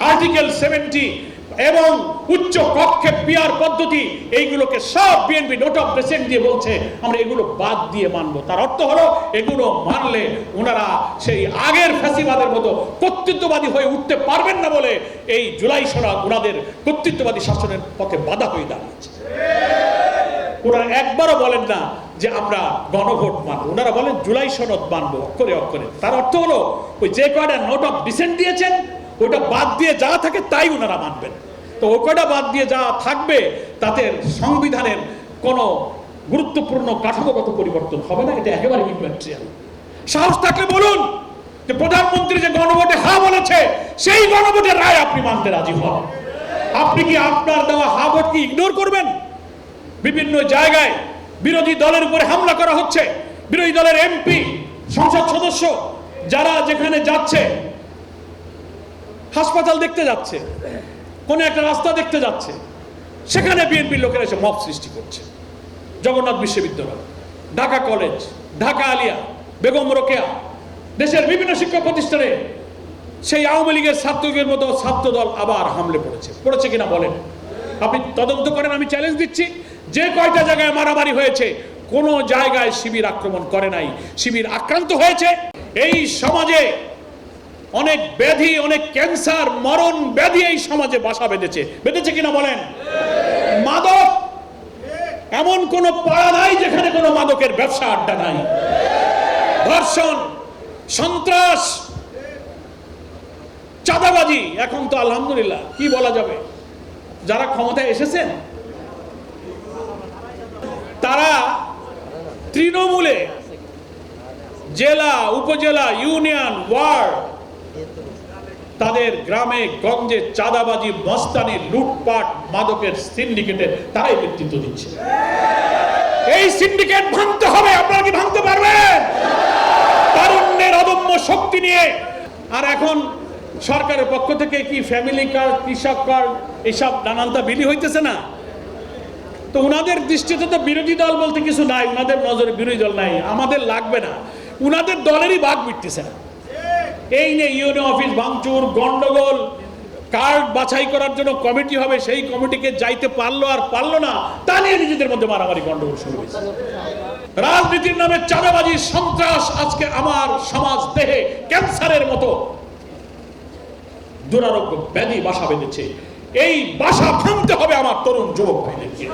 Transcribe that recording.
Article 70 এবং উচ্চ কক্ষে পিয়ার পদ্ধতি, এইগুলোকে সব বিএনপি নোট অফ ডিসেন্ট দিয়ে বলছে আমরা এগুলো বাদ দিয়ে মানবো। তার অর্থ হলো এগুলো মানলে ওনারা সেই আগের ফ্যাসিবাদের মতো কর্তৃত্ববাদী হয়ে উঠতে পারবেন না বলে এই জুলাই সনদ ওনাদের কর্তৃত্ববাদী শাসনের পথে বাধা হয়ে দাঁড়িয়েছে। ওনারা একবারও বলেন না যে আমরা গণভোট মানবো, ওনারা বলেন জুলাই সনদ মানবো অক্ষরে অক্ষরে। তার অর্থ হলো ওই যে কয়টা নোট অফ ডিসেন্ট দিয়েছেন ওটা বাদ দিয়ে যা থাকে তাই ওনারা মানবেন। তো ও কয়টা বাদ দিয়ে যা থাকবে তাতে সংবিধানের কোনো গুরুত্বপূর্ণ কাঠামোগত পরিবর্তন হবে না, এটা একেবারে ইম্যাটেরিয়াল। সাহস থাকলে বলুন যে প্রধানমন্ত্রী যে গণভোটে হ্যাঁ বলেছে সেই গণভোটের রায় আপনি মানতে রাজি হন। আপনি কি আপনার দেওয়া হ্যাঁ ভোটকে ইগনোর করবেন? বিভিন্ন জায়গায় বিরোধী দলের উপরে হামলা করা হচ্ছে, বিরোধী দলের এমপি, সংসদ সদস্য যারা যেখানে যাচ্ছে, হাসপাতাল দেখতে যাচ্ছে, কোন একটা রাস্তা দেখতে যাচ্ছে, সেখানে বিএনপির লোকেরা এসে মব সৃষ্টি করছে। জগন্নাথ বিশ্ববিদ্যালয়, ঢাকা কলেজ, ঢাকা আলিয়া, বেগম রোকেয়া, দেশের বিভিন্ন শিক্ষা প্রতিষ্ঠানে সেই আওয়ামী লীগের ছাত্রলীগের মতো ছাত্রদল আবার হামলে পড়েছে কিনা বলেন? আপনি তদন্ত করেন, আমি চ্যালেঞ্জ দিচ্ছি। যে কয়টা জায়গায় মারামারি হয়েছে কোন জায়গায় শিবির আক্রমণ করে নাই, শিবির আক্রান্ত হয়েছে। এই সমাজে অনেক ব্যাধি, অনেক ক্যান্সার, মরণ ব্যাধি এই সমাজে বাসা বেঁধেছে কিনা বলেন? মাদক, এমন কোন পাড়া নাই যেখানে কোনো মাদকের ব্যবসা আড্ডা নাই। ধর্ষণ, সন্ত্রাস, চাঁদাবাজি, এখন তো আলহামদুলিল্লাহ কি বলা যাবে, যারা ক্ষমতায় এসেছেন তারা তৃণমূলে জেলা, উপজেলা, ইউনিয়ন, ওয়ার্ড, তাদের গ্রামে গঞ্জে চাঁদাবাজি, মস্তানি, লুটপাট, মাদকের সিন্ডিকেটে তারাই নেতৃত্ব দিচ্ছে। এই সিন্ডিকেট ভাঙতে হবে। আপনারা কি ভাঙতে পারবেন? তারুণ্যের অদম্য শক্তি নিয়ে। আর এখন সরকারের পক্ষ থেকে কি ফ্যামিলি কার্ড, কৃষক কার্ড, এইসব নানানটা বিলি হইতেছে না? তো উনাদের দৃষ্টিতে তো বিরোধী দল বলতে কিছু নাই, উনাদের নজরে বিরোধী দল নাই, আমাদের লাগবে না। উনাদের দলেরই ভাগ মিটতেছে না। এই নিয়ে ইউনিয়ন অফিস ভাঙচুর, গন্ডগোল, কার্ড বাছাই করার জন্য কমিটি হবে, সেই কমিটিকে যাইতে পারলো আর পারলো না, তা নিয়ে নিজেদের মধ্যে মারামারি, গন্ডগোল শুরু হয়েছে। রাজনীতির নামে চাঁদাবাজি, সন্ত্রাস আজকে আমার সমাজ দেহে ক্যান্সারের মতো দুরারোগ্য ব্যাধি বাসা বেঁধেছে। এই বাসা ভাঙতে হবে আমার তরুণ যুবক ভাইদেরকে।